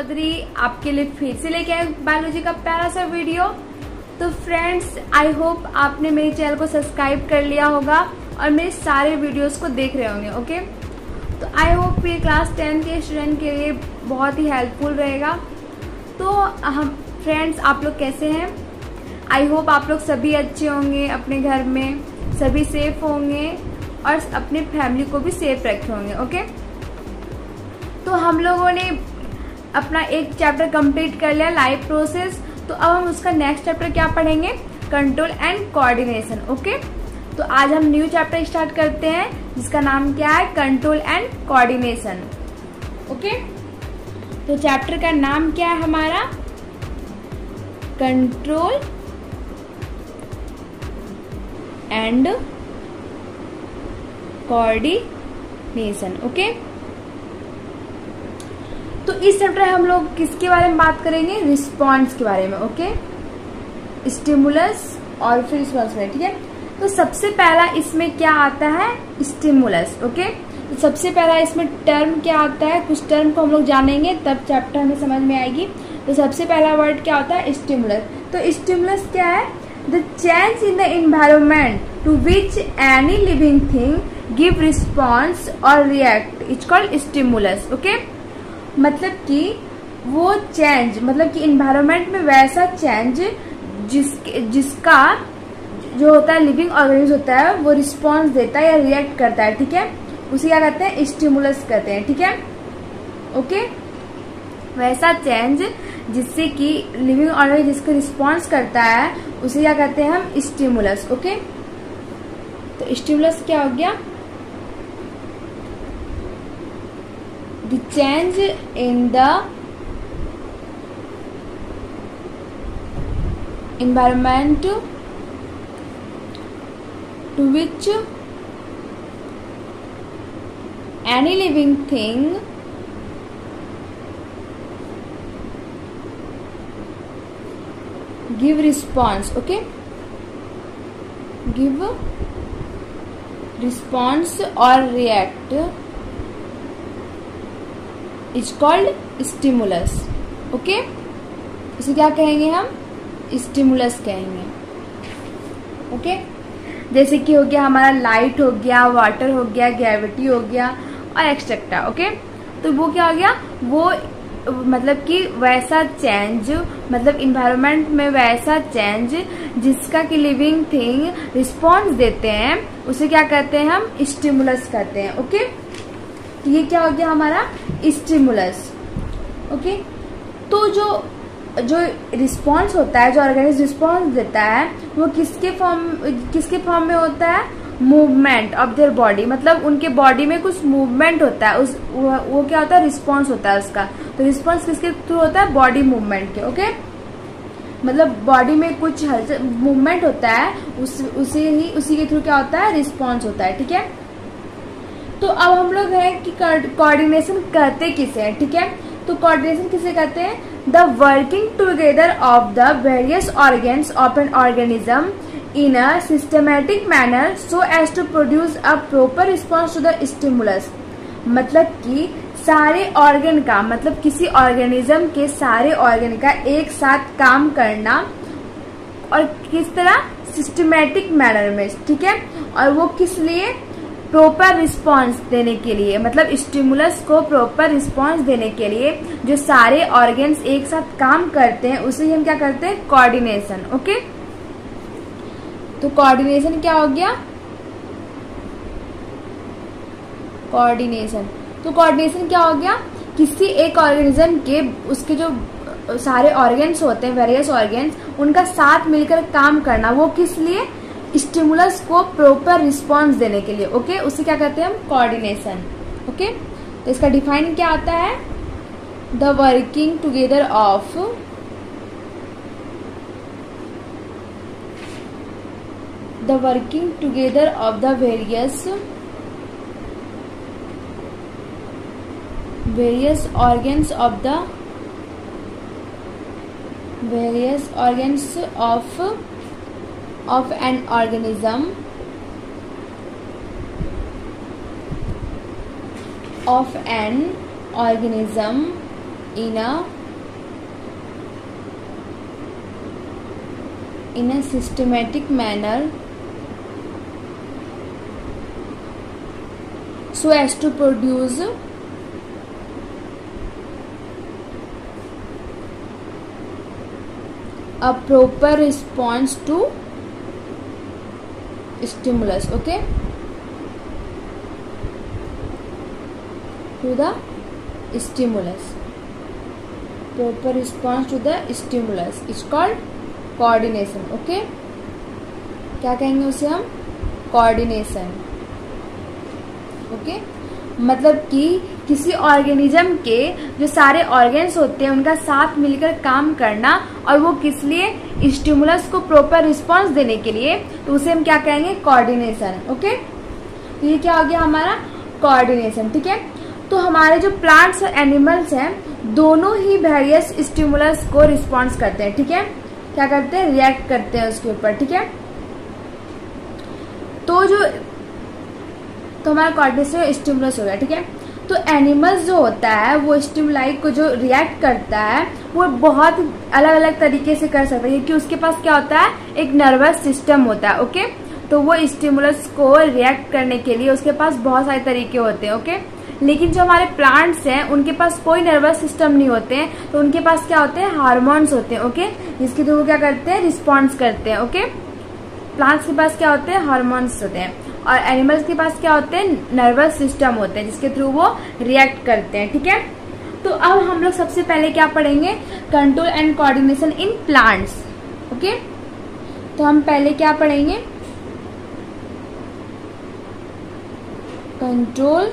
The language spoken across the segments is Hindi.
चौधरी आपके लिए फिर से लेके आए बायोलॉजी का प्यारा सा वीडियो। तो फ्रेंड्स, आई होप आपने मेरे चैनल को सब्सक्राइब कर लिया होगा और मेरे सारे वीडियोस को देख रहे होंगे। ओके, तो आई होप ये क्लास 10 के स्टूडेंट के लिए बहुत ही हेल्पफुल रहेगा। तो हम फ्रेंड्स, आप लोग कैसे हैं? आई होप आप लोग सभी अच्छे होंगे, अपने घर में सभी सेफ होंगे और अपने फैमिली को भी सेफ रखे होंगे। ओके, तो हम लोगों ने अपना एक चैप्टर कंप्लीट कर लिया, लाइफ प्रोसेस। तो अब हम उसका नेक्स्ट चैप्टर क्या पढ़ेंगे? Control and coordination. ओके, तो आज हम न्यू चैप्टर स्टार्ट करते हैं जिसका नाम क्या है? Control and coordination. ओके, तो चैप्टर का नाम क्या है हमारा? Control and coordination. ओके, तो इस चैप्टर हम लोग किसके बारे में बात करेंगे? रिस्पॉन्स के बारे में। ओके, स्टिमुलस और फिर रिस्पॉन्स में। ठीक है, तो सबसे पहला इसमें क्या आता है? स्टिमुलस। ओके, तो सबसे पहला इसमें टर्म क्या आता है? कुछ टर्म को हम लोग जानेंगे तब चैप्टर हमें समझ में आएगी। तो सबसे पहला वर्ड क्या होता है? स्टिमुलस। तो स्टिमुलस क्या है? The change in the environment to which any living thing give response और react is called stimulus. Okay, मतलब कि वो चेंज, मतलब कि इन्वायरमेंट में वैसा चेंज जिसका जो होता है लिविंग ऑर्गेनिज्म होता है वो रिस्पॉन्स देता है या रिएक्ट करता है। ठीक है, उसे क्या कहते हैं? स्टिमुलस कहते हैं। ठीक है, ओके, वैसा चेंज जिससे कि लिविंग ऑर्गेनिज्म जिसको रिस्पॉन्स करता है उसे क्या कहते हैं हम? स्टिमुलस। ओके, तो स्टिमुलस क्या हो गया? The change in the environment to which any living thing give response. Okay, give response or react is called stimulus. Okay, इसे क्या कहेंगे हम? स्टिमुलस कहेंगे। ओके, जैसे कि हो गया हमारा लाइट हो गया, वाटर हो गया, ग्रेविटी हो गया और एक्सेट्रा। ओके, तो वो क्या हो गया? वो मतलब कि वैसा चेंज, मतलब इन्वायरमेंट में वैसा चेंज जिसका कि लिविंग थिंग रिस्पॉन्स देते हैं उसे क्या कहते हैं हम? स्टिमुलस कहते हैं। ओके, तो ये क्या हो गया हमारा? स्टिमुलस। ओके, तो जो रिस्पॉन्स होता है, जो ऑर्गेनिज्म रिस्पॉन्स देता है वो किसके फॉर्म में होता है? मूवमेंट ऑफ देयर बॉडी, मतलब उनके बॉडी में कुछ मूवमेंट होता है, वो क्या होता है? रिस्पॉन्स होता है उसका। तो रिस्पॉन्स किसके थ्रू होता है? बॉडी मूवमेंट के। ओके, मतलब बॉडी में कुछ मूवमेंट होता है, उसी के थ्रू क्या होता है? रिस्पॉन्स होता है। ठीक है, तो अब हम लोग है कि कोऑर्डिनेशन करते किसे हैं? ठीक है, तो कोऑर्डिनेशन किसे कहते हैं? The working together of the various organs of an organism in a systematic manner so as to produce a proper response to the stimulus. मतलब कि सारे ऑर्गन का, मतलब किसी ऑर्गेनिज्म के सारे ऑर्गन का एक साथ काम करना और किस तरह? सिस्टमैटिक मैनर में। ठीक है, और वो किस लिए? प्रॉपर रिस्पॉन्स देने के लिए, मतलब स्टिमुलस को प्रॉपर रिस्पॉन्स देने के लिए जो सारे ऑर्गन्स एक साथ काम करते हैं उसे हम क्या करते हैं? कोऑर्डिनेशन। ओके, तो कोऑर्डिनेशन क्या हो गया? कोऑर्डिनेशन, तो कोऑर्डिनेशन क्या हो गया? किसी एक ऑर्गेनिज्म के उसके जो सारे ऑर्गन्स होते हैं, वेरियस ऑर्गन्स, उनका साथ मिलकर काम करना। वो किस लिए? स्टिमुलस को प्रॉपर रिस्पॉन्स देने के लिए। ओके, उसे क्या कहते हैं हम? कोऑर्डिनेशन। ओके, तो इसका डिफाइन क्या आता है? The working together of the various organs of an organism in a in a systematic manner so as to produce a proper response to stimulus. Okay, to the stimulus, proper response to the stimulus is called coordination. Okay, क्या कहेंगे उसे हम? कोऑर्डिनेशन. ओके, मतलब कि किसी ऑर्गेनिज्म के जो सारे ऑर्गन्स होते हैं उनका साथ मिलकर काम करना, और वो किस लिए? स्टिमुलस को प्रॉपर रिस्पांस देने के लिए, तो उसे हम क्या कहेंगे? कोऑर्डिनेशन. ओके, तो ये क्या हो गया हमारा? कोऑर्डिनेशन. ठीक है, तो हमारे जो प्लांट्स और एनिमल्स हैं दोनों ही वेरियस स्टिमुलस को रिस्पॉन्स करते हैं. ठीक है, क्या करते हैं? रिएक्ट करते हैं उसके ऊपर. ठीक है, तो हमारा कोऑर्डिनेशन स्टिमुलस हो गया. ठीक है, तो एनिमल्स जो होता है वो स्टिमुलाई को जो रिएक्ट करता है वो बहुत अलग अलग तरीके से कर सकता है, क्योंकि उसके पास क्या होता है? एक नर्वस सिस्टम होता है. ओके, तो वो स्टिमुलस को रिएक्ट करने के लिए उसके पास बहुत सारे तरीके होते हैं. ओके, लेकिन जो हमारे प्लांट्स हैं उनके पास कोई नर्वस सिस्टम नहीं होते हैं, तो उनके पास क्या होते हैं? हार्मोन्स होते हैं. ओके, जिसके थ्रू वो क्या करते हैं? रिस्पॉन्स करते हैं. ओके, प्लांट्स के पास क्या होते हैं? हार्मोन्स होते हैं, और एनिमल्स के पास क्या होते हैं? नर्वस सिस्टम होते हैं, जिसके थ्रू वो रिएक्ट करते हैं. ठीक है, तो अब हम लोग सबसे पहले क्या पढ़ेंगे? Control and coordination in plants. Okay, तो हम पहले क्या पढ़ेंगे? Control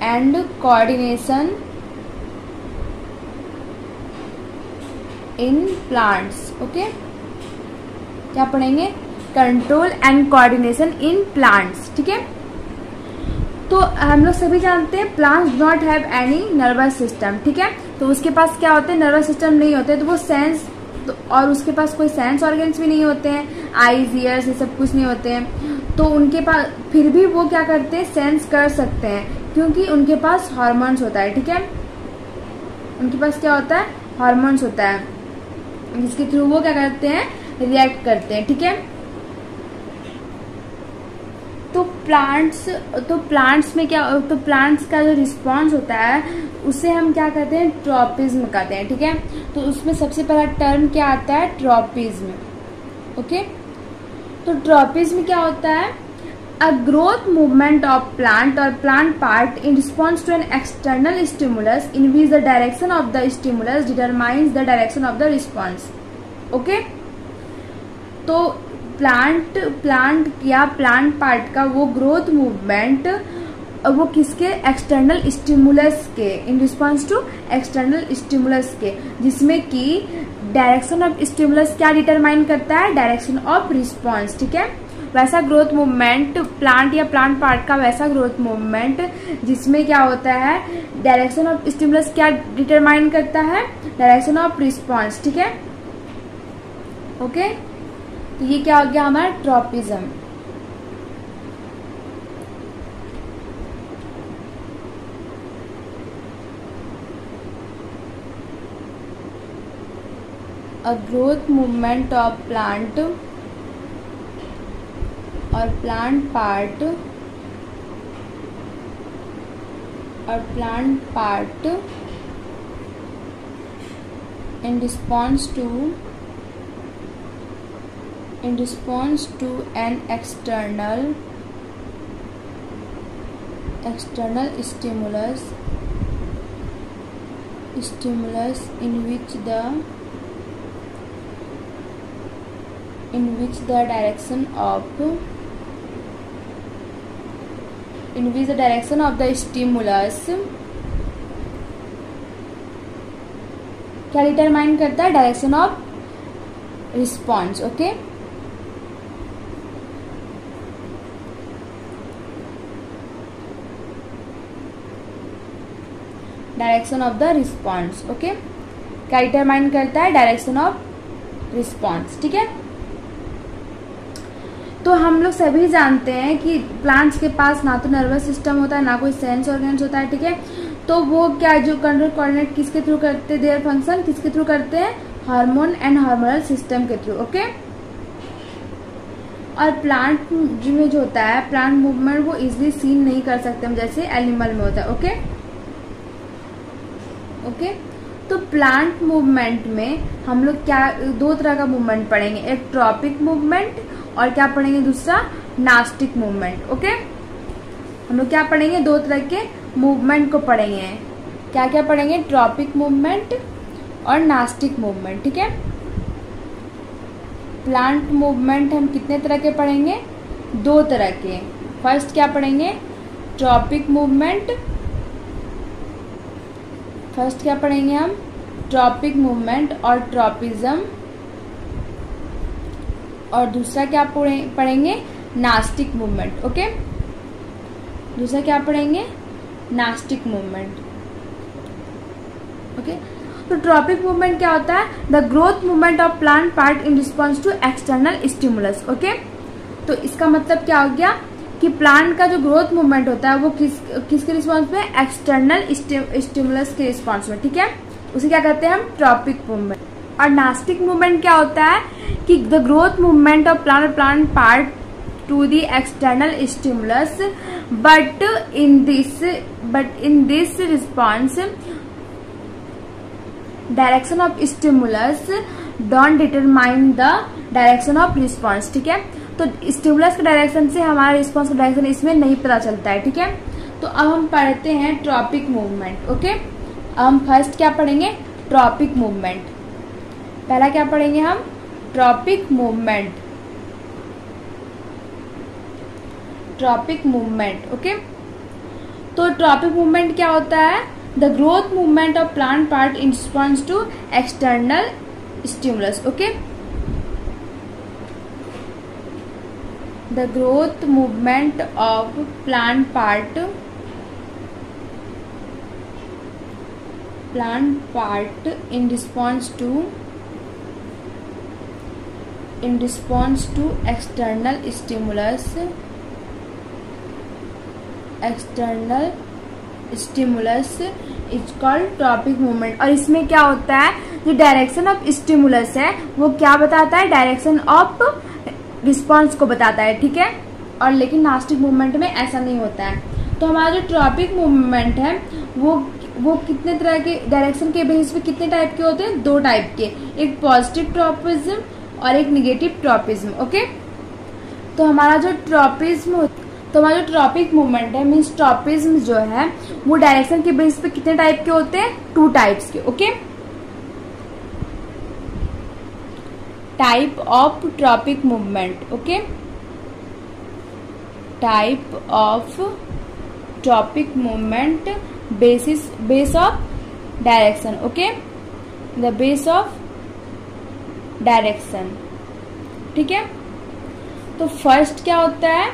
and coordination in plants. Okay, क्या पढ़ेंगे? Control and coordination in plants. ठीक है, तो हम लोग सभी जानते हैं plants do not have any nervous system. ठीक है, तो उसके पास क्या होते हैं? नर्वस सिस्टम नहीं होते, तो वो सेंस, और उसके पास कोई सेंस ऑर्गन्स भी नहीं होते हैं, आईज, ईयर्स, ये सब कुछ नहीं होते हैं, तो उनके पास फिर भी वो क्या करते हैं? सेंस कर सकते हैं, क्योंकि उनके पास हार्मोन्स होता है. ठीक है, उनके पास क्या होता है? हार्मोन्स होता है, जिसके थ्रू वो क्या करते हैं? रिएक्ट करते हैं. ठीक है, तो प्लांट्स में क्या, तो प्लांट्स का जो रिस्पॉन्स होता है उसे हम क्या कहते हैं? ट्रॉपिज्म कहते हैं. ठीक है, तो उसमें सबसे पहला टर्म क्या आता है? ट्रॉपिज्म. ओके, तो ट्रॉपिज्म क्या होता है? A growth movement of plant और plant part in response to an external stimulus in which the direction of the stimulus determines the direction of the response. Okay, तो प्लांट या प्लांट पार्ट का वो ग्रोथ मूवमेंट वो किसके? एक्सटर्नल स्टिमुलस के, in response to external stimulus के, जिसमें कि डायरेक्शन ऑफ स्टिमुलस क्या डिटरमाइन करता है? Direction of response. ठीक है, वैसा ग्रोथ मूवमेंट प्लांट या प्लांट पार्ट का वैसा ग्रोथ मूवमेंट जिसमें क्या होता है? डायरेक्शन ऑफ स्टिमुलस क्या डिटरमाइन करता है? Direction of response. ठीक है, ओके, तो ये क्या हो गया हमारा? Tropism. A growth movement of plant और plant part in response to an external stimulus in which the direction of the stimulus क्या डिटरमाइन करता है? Direction of response. Okay, direction of the response. Okay, क्या डिटरमाइन करता है? Direction of response. ठीक है, तो हम लोग सभी जानते हैं कि प्लांट्स के पास ना तो नर्वस सिस्टम होता है, ना कोई सेंस ऑर्गन्स होता है. ठीक है, तो वो क्या, जो कंट्रोल कोऑर्डिनेट किसके थ्रू करते हैं? देयर फंक्शन किसके थ्रू करते हैं? हार्मोन एंड हार्मोनल सिस्टम के थ्रू। ओके, और प्लांट में जो होता है प्लांट मूवमेंट वो इजिली सीन नहीं कर सकते हम जैसे एनिमल में होता है। ओके ओके, तो प्लांट मूवमेंट में हम लोग क्या दो तरह का मूवमेंट पढ़ेंगे, एक ट्रॉपिक मूवमेंट और क्या पढ़ेंगे दूसरा नास्टिक मूवमेंट। ओके, हम लोग क्या पढ़ेंगे, दो तरह के मूवमेंट को पढ़ेंगे। क्या क्या पढ़ेंगे, ट्रॉपिक मूवमेंट और नास्टिक मूवमेंट। ठीक है, प्लांट मूवमेंट हम कितने तरह के पढ़ेंगे, दो तरह के। फर्स्ट क्या पढ़ेंगे, ट्रॉपिक मूवमेंट। फर्स्ट क्या पढ़ेंगे हम, ट्रॉपिक मूवमेंट और ट्रॉपिज्म। और दूसरा क्या पढ़ेंगे, नास्टिक मूवमेंट। ओके, दूसरा क्या पढ़ेंगे, नास्टिक मूवमेंट। ओके, तो ट्रॉपिक मूवमेंट क्या होता है, the growth movement of plant part in response to external stimulus. Okay, तो इसका मतलब क्या हो गया कि प्लांट का जो ग्रोथ मूवमेंट होता है वो किसके रिस्पॉन्स में, एक्सटर्नल स्टिमुलस के रिस्पॉन्स में। ठीक है, उसे क्या कहते हैं हम, ट्रॉपिक मूवमेंट। और नास्टिक मूवमेंट क्या होता है कि the growth movement of plant part two the external stimulus but in this response direction of stimulus don't determine the direction of response. ठीक है, तो स्टिमुलस के डायरेक्शन से हमारा रिस्पॉन्स का डायरेक्शन इसमें नहीं पता चलता है। ठीक है, तो अब हम पढ़ते हैं ट्रॉपिक मूवमेंट। ओके, अब हम फर्स्ट क्या पढ़ेंगे, ट्रॉपिक मूवमेंट। पहला क्या पढ़ेंगे हम, tropic movement. Tropic movement. Okay, तो ट्रॉपिक मूवमेंट क्या होता है, the growth movement of plant part in response to external stimulus. Okay, the growth movement of plant part in response to external stimulus is called tropic movement. और इसमें क्या होता है, जो डायरेक्शन ऑफ स्टिमुलस है वो क्या बताता है, डायरेक्शन ऑफ रिस्पॉन्स को बताता है। ठीक है, और लेकिन नास्टिक मूवमेंट में ऐसा नहीं होता है। तो हमारा जो ट्रॉपिक मूवमेंट है वो कितने तरह के डायरेक्शन के बेसिस पे कितने टाइप के होते हैं, दो टाइप के, एक पॉजिटिव ट्रॉपिज्म और एक निगेटिव ट्रॉपिज्म। ओके, तो हमारा जो ट्रॉपिक मूवमेंट है मीन्स ट्रॉपिज्म जो है वो डायरेक्शन के बेसिस पे कितने टाइप के होते हैं, टू टाइप्स के। Okay, type of tropic movement. Okay, type of tropic movement base of direction. Okay, the base of direction. ठीक है, तो फर्स्ट क्या होता है,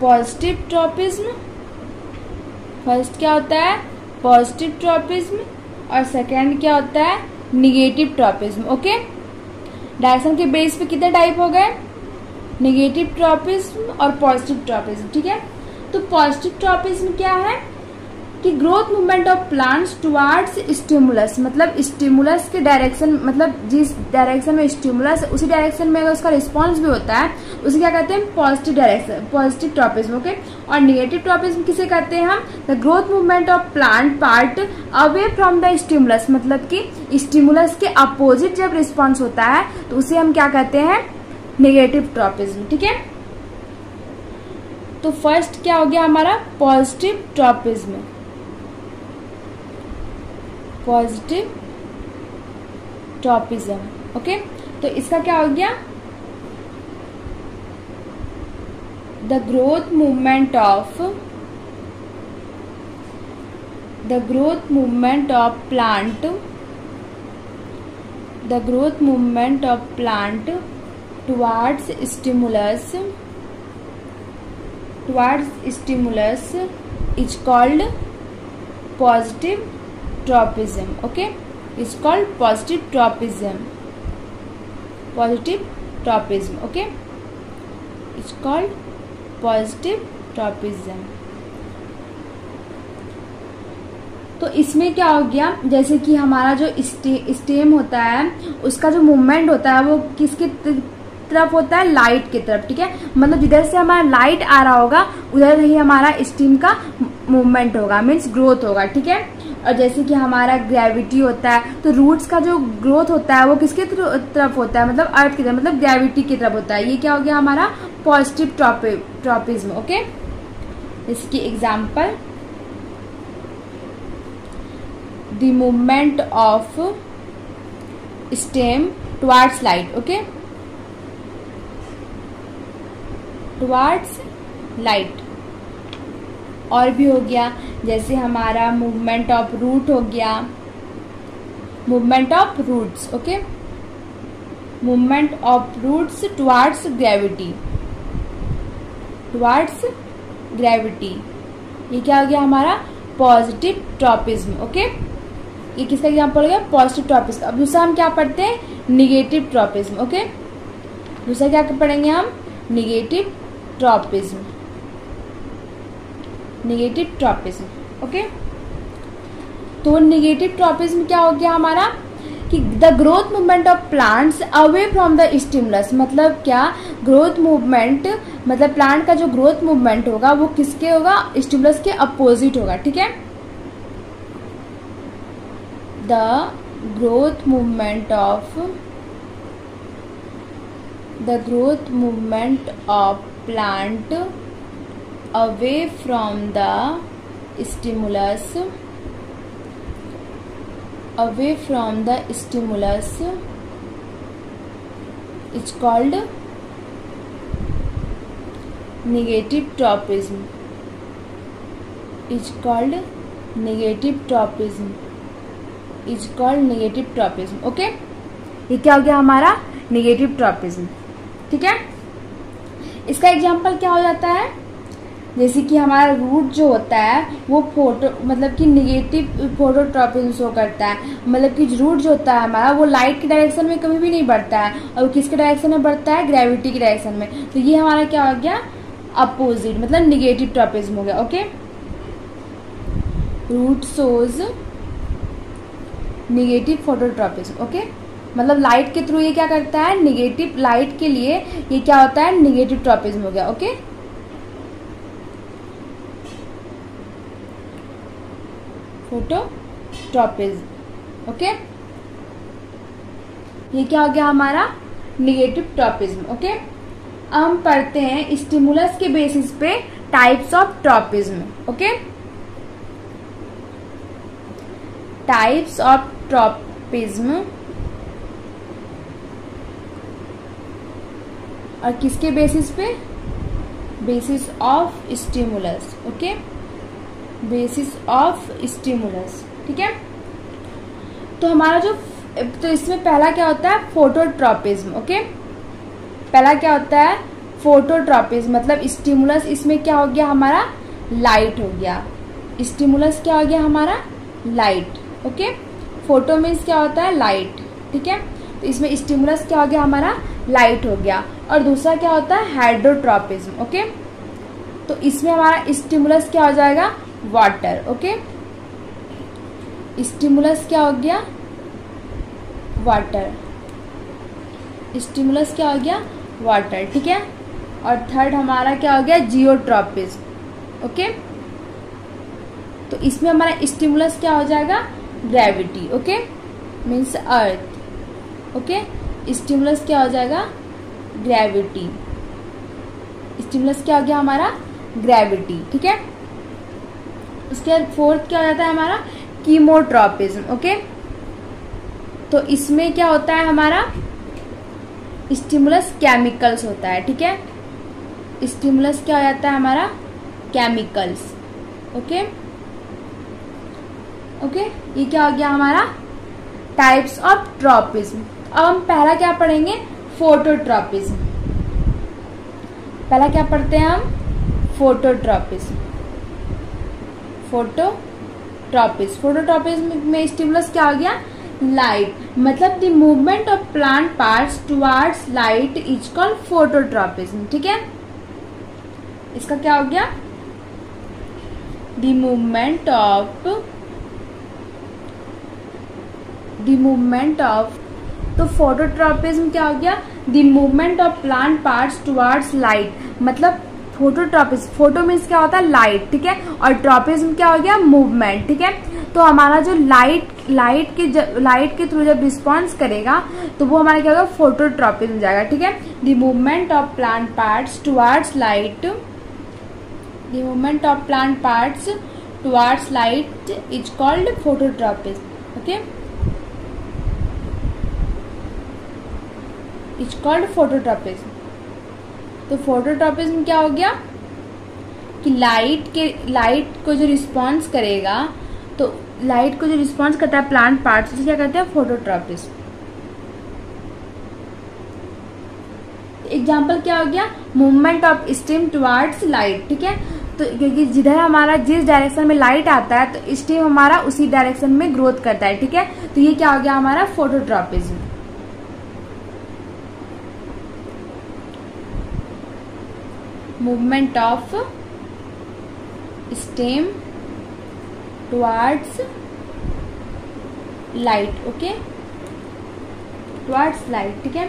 पॉजिटिव ट्रॉपिज्म। फर्स्ट क्या होता है, पॉजिटिव ट्रॉपिज्म, और सेकेंड क्या होता है, निगेटिव ट्रॉपिज्म। ओके, डायरेक्शन के बेस पे कितने टाइप हो गए, निगेटिव ट्रॉपिज्म और पॉजिटिव ट्रॉपिज्म। ठीक है, तो पॉजिटिव ट्रॉपिज्म क्या है कि growth movement of plants towards stimulus, मतलब स्टिमुलस के डायरेक्शन, मतलब जिस डायरेक्शन में स्टिमुलस है उसी डायरेक्शन में अगर उसका रिस्पॉन्स भी होता है उसे क्या कहते हैं, positive direction, positive tropism. Okay, और निगेटिव ट्रॉपिज्म किसे कहते हैं हम, the growth movement of plant part away from the stimulus, मतलब कि स्टिमुलस के अपोजिट जब रिस्पॉन्स होता है तो उसे हम क्या कहते हैं, निगेटिव ट्रॉपिज्म। ठीक है, तो फर्स्ट क्या हो गया हमारा, positive tropism. Positive tropism. Okay, तो इसका क्या हो गया, the growth movement of plant towards stimulus is called positive tropism. Okay, it's called positive tropism. Okay, it's called positive tropism. तो इसमें क्या हो गया, जैसे कि हमारा जो स्टेम होता है उसका जो मूवमेंट होता है वो किसकी तरफ होता है, लाइट की तरफ, ठीक है। मतलब जिधर से हमारा लाइट आ रहा होगा उधर ही हमारा स्टीम का मूवमेंट होगा, मीन्स ग्रोथ होगा, ठीक है। और जैसे कि हमारा ग्रेविटी होता है तो रूट्स का जो ग्रोथ होता है वो किसके तरफ होता है, मतलब अर्थ की तरफ, मतलब ग्रेविटी की तरफ होता है। ये क्या हो गया हमारा पॉजिटिव ट्रॉपिज्म, ओके। इसकी example, the movement of stem towards light, okay, towards light. और भी हो गया, जैसे हमारा मूवमेंट ऑफ रूट हो गया, movement of roots, okay, movement of roots towards gravity, towards gravity. ये क्या हो गया हमारा पॉजिटिव ट्रॉपिज्म, ओके। ये किसका एग्जांपल हो गया, पॉजिटिव ट्रॉपिज्म। अब दूसरा हम क्या पढ़ते हैं, निगेटिव ट्रॉपिज्म, ओके। दूसरा क्या पढ़ेंगे हम, negative tropism, negative tropism, okay. तो निगेटिव ट्रॉपिज्म क्या हो गया हमारा कि the growth movement of plants away from the stimulus. मतलब क्या, ग्रोथ मूवमेंट, मतलब प्लांट का जो ग्रोथ मूवमेंट होगा वो किसके होगा, स्टिमुलस के अपोजिट होगा, ठीक है। The growth movement of plant away from the stimulus is called negative tropism, okay. ये क्या हो गया हमारा निगेटिव ट्रॉपिज्म, ठीक है। इसका एग्जांपल क्या हो जाता है, जैसे कि हमारा रूट जो होता है वो मतलब कि निगेटिव फोटोट्रॉपिज्म शो करता है। मतलब कि रूट जो होता है हमारा वो लाइट के डायरेक्शन में कभी भी नहीं बढ़ता है, और किसके डायरेक्शन में बढ़ता है, ग्रेविटी के डायरेक्शन में। तो ये हमारा क्या हो गया, अपोजिट, मतलब निगेटिव ट्रॉपिज्म हो गया, okay. Root shows negative phototropism, okay. मतलब लाइट के थ्रू ये क्या करता है, निगेटिव लाइट के लिए ये क्या होता है, निगेटिव ट्रॉपिज्म हो गया, ओके। Phototropism, okay. ये क्या हो गया हमारा निगेटिव ट्रॉपिज्म, ओके। अब हम पढ़ते हैं स्टिमुलस के बेसिस पे types of tropism, okay. Types of tropism, और किसके बेसिस पे, basis of stimulus, okay, basis of stimulus, ठीक है। तो हमारा जो, तो इसमें पहला क्या होता है, फोटोट्रॉपिज्म, ओके। पहला क्या होता है, फोटोट्रॉपिज्म, मतलब स्टिमुलस, इसमें क्या हो गया हमारा, लाइट हो गया। स्टिमुलस क्या हो गया हमारा, लाइट, ओके। फोटो मीन्स क्या होता है, लाइट, ठीक है। तो इसमें स्टिमुलस क्या हो गया हमारा, लाइट हो गया। और दूसरा क्या होता है, हाइड्रोट्रॉपिज्म, ओके। तो इसमें हमारा स्टिमुलस क्या हो जाएगा, वाटर, ओके। स्टिमुलस क्या हो गया, वाटर, स्टिमुलस क्या हो गया, वाटर, ठीक है। और थर्ड हमारा क्या हो गया, जियोट्रॉपिज्म, ओके। तो इसमें हमारा स्टिमुलस क्या हो जाएगा, gravity, okay, means earth, okay. Stimulus क्या हो जाएगा, ग्रेविटी, स्टिमुलस क्या हो गया हमारा, ग्रेविटी, ठीक है। उसके बाद फोर्थ क्या हो जाता है हमारा, कीमोट्रॉपिज्म, ओके। तो इसमें क्या होता है हमारा, स्टिमुलस केमिकल्स होता है, ठीक है। स्टिमुलस क्या हो जाता है हमारा, केमिकल्स, ओके, ओके। ये क्या हो गया हमारा, टाइप्स ऑफ ट्रॉपिज्म। अब हम पहला क्या पढ़ेंगे, फोटोट्रॉपिज्म। पहला क्या पढ़ते हैं हम, फोटोट्रॉपिज्म, फोटोट्रॉपिज्म में स्टिमुलस क्या हो गया, लाइट, मतलब the movement of plant parts towards light is called phototropism, ठीक है। इसका क्या हो गया, the movement of the movement of, तो फोटोट्रॉपिज्म क्या हो गया, the movement of plant parts towards light, मतलब फोटोट्रॉपिज्म, फोटो मीन्स क्या होता है लाइट, ठीक है, और ट्रॉपिज्म क्या हो गया मूवमेंट, ठीक है। तो हमारा जो लाइट के थ्रू जब रिस्पॉन्स करेगा तो वो हमारा क्या होगा, फोटोट्रॉपिज्म जाएगा, ठीक है। The movement of plant parts towards light, the movement of plant parts towards light is called phototropism, okay, is called phototropism. तो फोटोट्रॉपिज्म क्या हो गया कि लाइट को जो रिस्पॉन्स करेगा, तो लाइट को जो रिस्पॉन्स करता है प्लांट पार्ट से, क्या कहते हैं फोटोट्रॉपिज्म। एग्जाम्पल क्या हो गया, movement of steam towards light, ठीक है। तो क्योंकि जिधर हमारा जिस डायरेक्शन में लाइट आता है तो स्टीम हमारा उसी डायरेक्शन में ग्रोथ करता है, ठीक है। तो ये क्या हो गया हमारा phototropism. Movement of stem towards light, okay, towards light, ठीक है।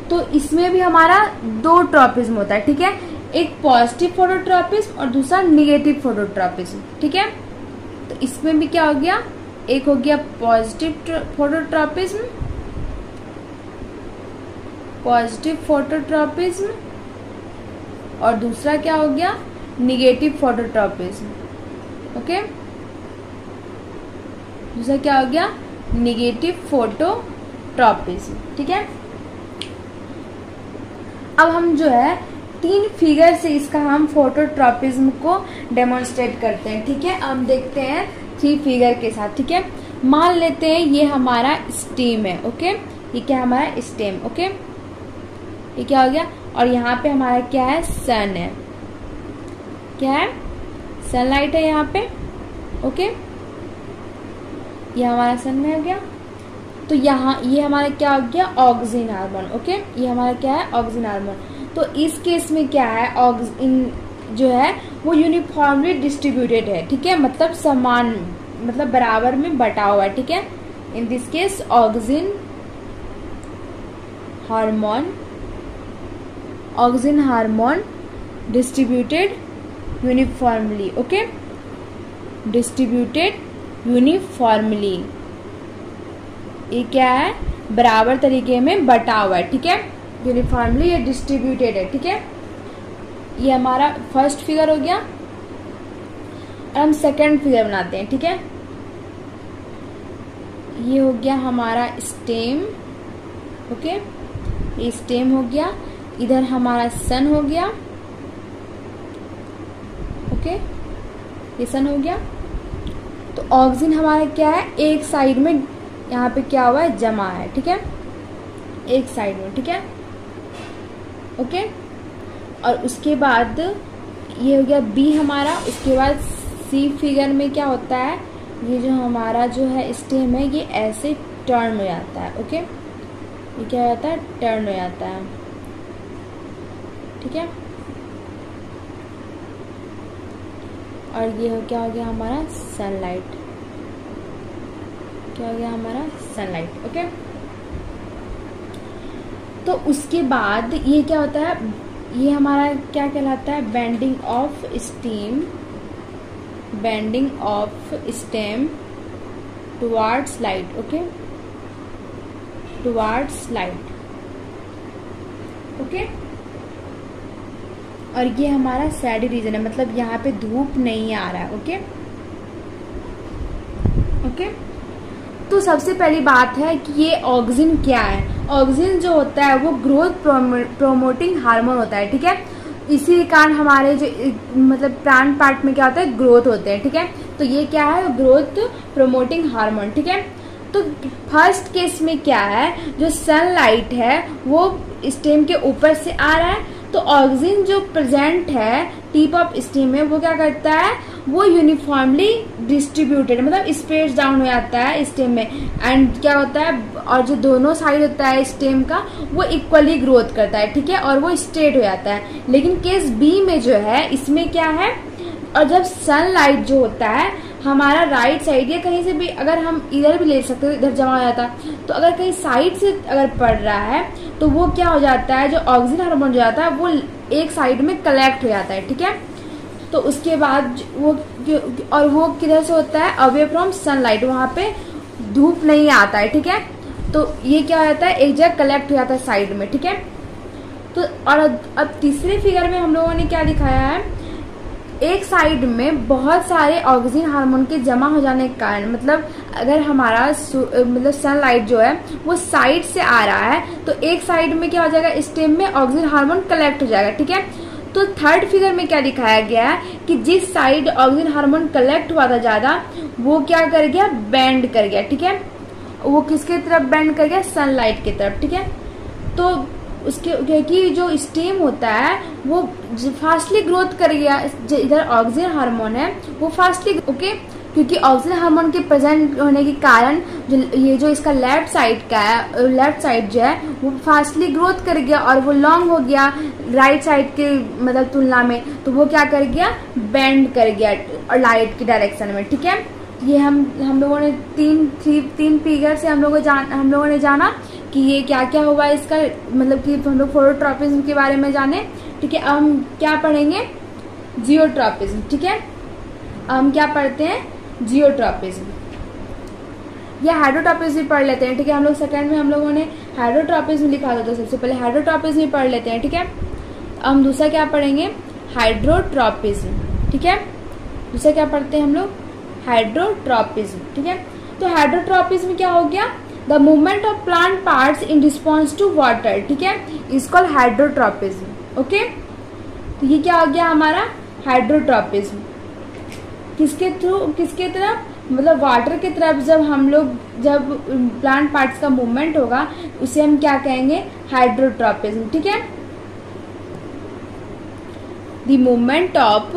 तो इसमें भी हमारा दो ट्रॉपिज्म होता है, ठीक है, एक पॉजिटिव फोटोट्रॉपिज्म और दूसरा निगेटिव फोटोट्रॉपिज्म, ठीक है। तो इसमें भी क्या हो गया, एक हो गया पॉजिटिव फोटोट्रॉपिज्म, और दूसरा क्या हो गया निगेटिव फोटोट्रॉपिज्म, ओके, दूसरा क्या हो गया निगेटिव फोटोट्रॉपिज्म, ठीक है। अब हम जो है 3 फिगर से इसका हम फोटोट्रॉपिज्म को डेमोन्स्ट्रेट करते हैं, ठीक है। हम देखते हैं 3 फिगर के साथ, ठीक है। मान लेते हैं ये हमारा स्टेम है, ओके, ये क्या हमारा स्टेम, ओके, ये क्या हो गया, और यहाँ पे हमारा क्या है सन है, क्या है सनलाइट है यहाँ पे, ओके, ये हमारा सन में हो गया। तो यहाँ ये हमारा क्या हो गया ऑक्सीजन हार्मोन, ओके, ये हमारा क्या है ऑक्सीजन हार्मोन। तो इस केस में क्या है ऑक्सीजन जो है वो यूनिफॉर्मली डिस्ट्रीब्यूटेड है, ठीक है, मतलब समान, मतलब बराबर में बटा हुआ है, ठीक है। In this case oxygen hormone distributed uniformly, okay, distributed uniformly, ये क्या है बराबर तरीके में बटा हुआ है, ठीक है, यूनिफॉर्मली ये डिस्ट्रीब्यूटेड है, ठीक है। ये हमारा फर्स्ट फिगर हो गया। और हम सेकंड फिगर बनाते हैं, ठीक है। ये हो गया हमारा स्टेम, ओके, ये स्टेम हो गया, इधर हमारा सन हो गया, ओके, ये सन हो गया। तो ऑक्सीजन हमारा क्या है एक साइड में यहाँ पे क्या हुआ है जमा है, ठीक है, एक साइड में, ठीक है, ओके। और उसके बाद ये हो गया बी हमारा। उसके बाद सी फिगर में क्या होता है, ये जो हमारा जो है स्टेम है ये ऐसे टर्न हो जाता है, ओके, ये क्या होता है टर्न हो जाता है, ठीक है। और ये हो क्या हो गया हमारा सनलाइट, क्या हो गया हमारा सनलाइट, ओके। तो उसके बाद ये क्या होता है, ये हमारा क्या कहलाता है bending of steam, bending of stem towards light, okay, towards light, okay. और ये हमारा सैडी रीजन है, मतलब यहाँ पे धूप नहीं आ रहा है, ओके, ओके। तो सबसे पहली बात है कि ये ऑक्सीजन क्या है। ऑक्सीजन जो होता है वो ग्रोथ प्रोमोटिंग हार्मोन होता है, ठीक है। इसी कारण हमारे जो मतलब प्लांट पार्ट में क्या होता है ग्रोथ होते हैं, ठीक है। तो ये क्या है ग्रोथ प्रोमोटिंग हार्मोन, ठीक है। तो फर्स्ट केस में क्या है जो सनलाइट है वो स्टेम के ऊपर से आ रहा है, तो ऑक्सीजन जो प्रेजेंट है टिप ऑफ स्टेम में वो क्या करता है वो यूनिफॉर्मली डिस्ट्रीब्यूटेड, मतलब स्प्रेड डाउन हो जाता है स्टेम में, एंड क्या होता है और जो दोनों साइड होता है स्टेम का वो इक्वली ग्रोथ करता है, ठीक है, और वो स्ट्रेट हो जाता है। लेकिन केस बी में जो है इसमें क्या है, और जब सनलाइट जो होता है हमारा राइट साइड या कहीं से भी अगर हम इधर भी ले सकते थे, इधर जमा हो जाता, तो अगर कहीं साइड से अगर पड़ रहा है तो वो क्या हो जाता है, जो ऑक्सीजन हार्मोन हो जाता है वो एक साइड में कलेक्ट हो जाता है, ठीक है। तो उसके बाद वो किधर से होता है, अवे फ्रॉम सनलाइट, वहाँ पे धूप नहीं आता है, ठीक है। तो ये क्या होता है, एक जगह कलेक्ट हो जाता है साइड में, ठीक है। तो और अब तीसरे फिगर में हम लोगों ने क्या दिखाया है, एक साइड में बहुत सारे ऑक्सीजन हार्मोन के जमा हो जाने के कारण, मतलब अगर हमारा मतलब सनलाइट जो है वो साइड से आ रहा है तो एक साइड में क्या हो जाएगा, स्टेम में ऑक्सीजन हार्मोन कलेक्ट हो जाएगा, ठीक है। तो थर्ड फिगर में क्या दिखाया गया है कि जिस साइड ऑक्सीजन हार्मोन कलेक्ट हुआ था ज्यादा, वो क्या कर गया, बेंड कर गया, ठीक है। वो किसके तरफ बेंड कर गया, सनलाइट की तरफ, ठीक है। तो उसके क्योंकि जो स्टेम होता है वो फास्टली ग्रोथ कर गया, इधर ऑक्सीजन हार्मोन है वो फास्टली, ओके, क्योंकि ऑक्सीजन हार्मोन के प्रेजेंट होने के कारण जो इसका लेफ्ट साइड का है, लेफ्ट साइड जो है वो फास्टली ग्रोथ कर गया और वो लॉन्ग हो गया राइट साइड के मतलब तुलना में, तो वो क्या कर गया, बेंड कर गया और लाइट की डायरेक्शन में, ठीक है। ये हम लोगों ने तीन फिगर से हम लोगों ने जाना कि ये क्या क्या हुआ इसका, मतलब कि हम लोग फोटोट्रॉपिज्म के बारे में जाने, ठीक है। अब हम क्या पढ़ेंगे, जियोट्रॉपिज्म, ठीक है। हम क्या पढ़ते हैं, जियोट्रॉपिज्म या हाइड्रोट्रॉपिज्म भी पढ़ लेते हैं, ठीक है। हम लोग सेकंड में हम लोगों ने हाइड्रोट्रॉपिज्म लिखा था, तो सबसे पहले हाइड्रोट्रॉपिज्म भी पढ़ लेते हैं, ठीक है। हम दूसरा क्या पढ़ेंगे, हाइड्रोट्रॉपिज्म, ठीक है। दूसरा क्या पढ़ते हैं हम लोग, हाइड्रोट्रॉपिज्म, ठीक है। तो हाइड्रोट्रॉपिज्म क्या हो गया, the movement of plant parts in response to water, ठीक है, इज कॉल्ड हाइड्रोट्रॉपिज्म, ओके। तो ये क्या हो गया हमारा हाइड्रोट्रॉपिज्म, किसके तरफ, मतलब वाटर की तरफ जब प्लांट पार्ट्स का मूवमेंट होगा उसे हम क्या कहेंगे, हाइड्रोट्रॉपिज्म, ठीक है। The movement of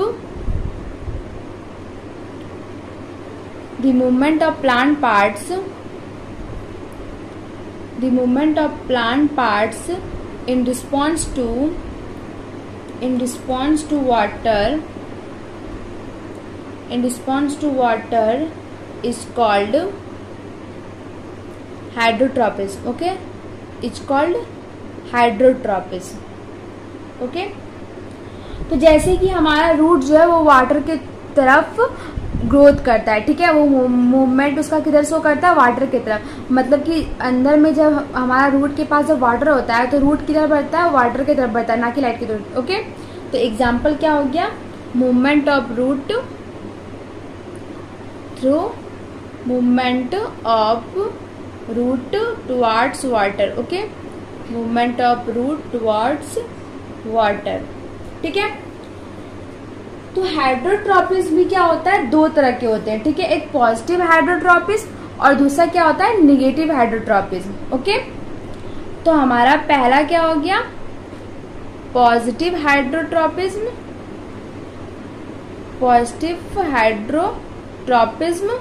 plant parts in response to water is called hydrotropism, okay, it's called hydrotropism, okay। तो जैसे कि हमारा रूट जो है वो वाटर के तरफ ग्रोथ करता है, ठीक है, वो मूवमेंट उसका किधर शो करता है, वाटर की तरफ, मतलब कि अंदर में जब हमारा रूट के पास जब वाटर होता है तो रूट किधर बढ़ता है, वाटर की तरफ बढ़ता है, ना कि लाइट की तरफ, ओके। तो एग्जांपल क्या हो गया, movement of root through movement of root towards water, okay, movement of root towards water, ठीक है। तो हाइड्रोट्रॉपिज्म भी क्या होता है, दो तरह के होते हैं, ठीक है, एक पॉजिटिव हाइड्रोट्रॉपिज्म और दूसरा क्या होता है, नेगेटिव हाइड्रोट्रॉपिज्म, ओके। तो हमारा पहला क्या हो गया, positive hydrotropism. Positive hydrotropism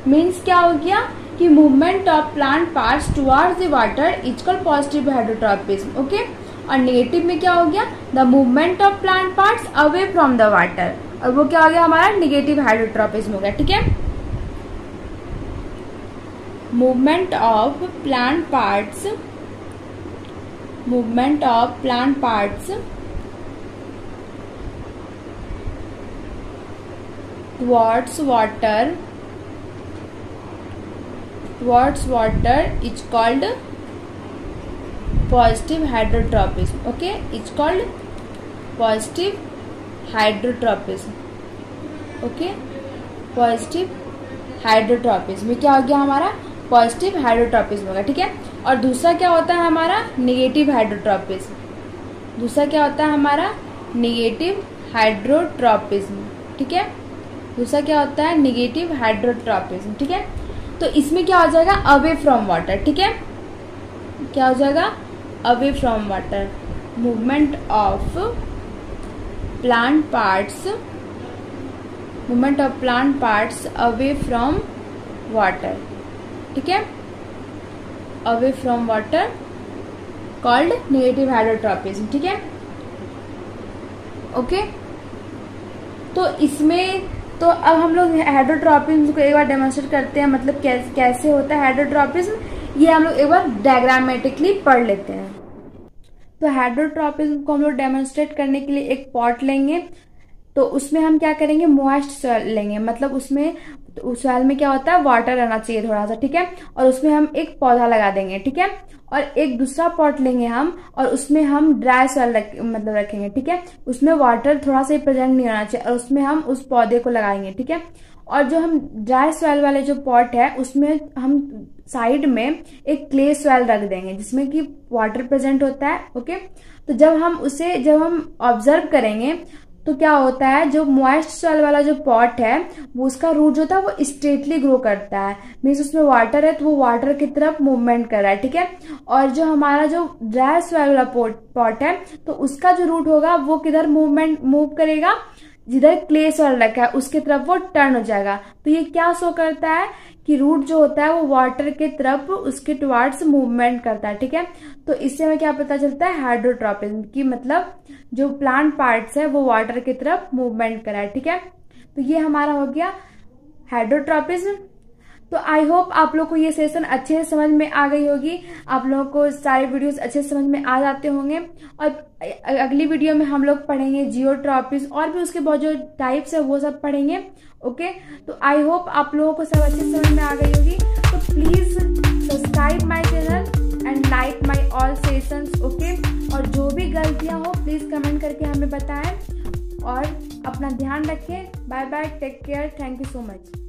means क्या हो गया कि movement of plant parts towards the water is called positive hydrotropism, okay. और नेगेटिव में क्या हो गया, the movement of plant parts away from the water, और वो क्या हो गया हमारा नेगेटिव हाइड्रोट्रॉपिज्म हो गया, ठीक है। Movement of plant parts towards water is called positive hydrotropism, okay, it's called positive hydrotropism, okay, positive hydrotropism में क्या हो गया हमारा, पॉजिटिव हाइड्रोट्रॉपिज्म होगा, ठीक है। और दूसरा क्या होता है हमारा, नेगेटिव हाइड्रोट्रॉपिज्म। दूसरा क्या होता है हमारा, नेगेटिव हाइड्रोट्रॉपिज्म, ठीक है। दूसरा क्या होता है, नेगेटिव हाइड्रोट्रॉपिज्म, ठीक है। तो इसमें क्या हो जाएगा, अवे फ्रॉम वाटर, ठीक है, क्या हो जाएगा, away from water, movement of plant parts away from water, ठीक है, away from water called negative hydrotropism, ठीक है, ओके। तो इसमें तो अब हम लोग हेटरोट्रॉपिज्म को एक बार डेमोन्स्ट्रेट करते हैं, मतलब कैसे होता है हेटरोट्रॉपिज्म, ये हम लोग एक बार डायग्रामेटिकली पढ़ लेते हैं। तो हेटरोट्रॉपिज्म को हम लोग डेमोन्स्ट्रेट करने के लिए एक पॉट लेंगे, तो उसमें हम क्या करेंगे, मॉइस्ट सॉइल लेंगे, मतलब उसमें उस सॉइल में क्या होता है, वाटर रहना चाहिए थोड़ा सा, ठीक है, और उसमें हम एक पौधा लगा देंगे, ठीक है, और एक दूसरा पॉट लेंगे हम, और उसमें हम ड्राई सॉइल मतलब रखेंगे, ठीक है, उसमें वाटर थोड़ा सा प्रेजेंट नहीं होना चाहिए, और उसमें हम उस पौधे को लगाएंगे, ठीक है। और जो हम ड्राई सॉइल वाले जो पॉट है उसमें हम साइड में एक क्ले सॉइल रख देंगे जिसमें कि वाटर प्रेजेंट होता है, ओके। तो जब हम ऑब्जर्व करेंगे तो क्या होता है, जो मॉइस्ट सॉइल वाला जो पॉट है वो उसका रूट जो था वो स्ट्रेटली ग्रो करता है, मीन्स उसमें वाटर है तो वो वाटर की तरफ मूवमेंट कर रहा है, ठीक है। और जो हमारा जो ड्राई सॉइल वाला पॉट है तो उसका जो रूट होगा वो किधर मूव करेगा, जिधर क्ले सॉइल रखा है उसके तरफ वो टर्न हो जाएगा। तो ये क्या शो करता है कि रूट जो होता है वो वाटर के तरफ उसके टुवार्ड्स मूवमेंट करता है, ठीक है। तो इससे हमें क्या पता चलता है, हेटरोट्रॉपिज्म की मतलब जो प्लांट पार्ट्स है वो वाटर की तरफ मूवमेंट कर रहा है, ठीक है। तो ये हमारा हो गया हेटरोट्रॉपिज्म। तो आई होप आप लोग को ये सेशन अच्छे से समझ में आ गई होगी, आप लोगों को सारे वीडियोस अच्छे से समझ में आ जाते होंगे। और अगली वीडियो में हम लोग पढ़ेंगे जियोट्रॉपिज्म और भी उसके बहुत जो टाइप्स है वो सब पढ़ेंगे, ओके। तो आई होप आप लोगों को सब अच्छे से समझ में आ गई होगी। तो please subscribe my channel and like my all sessions, okay. और जो भी गलतियां हो प्लीज कमेंट करके हमें बताएं, और अपना ध्यान रखें। Bye bye, take care, thank you so much.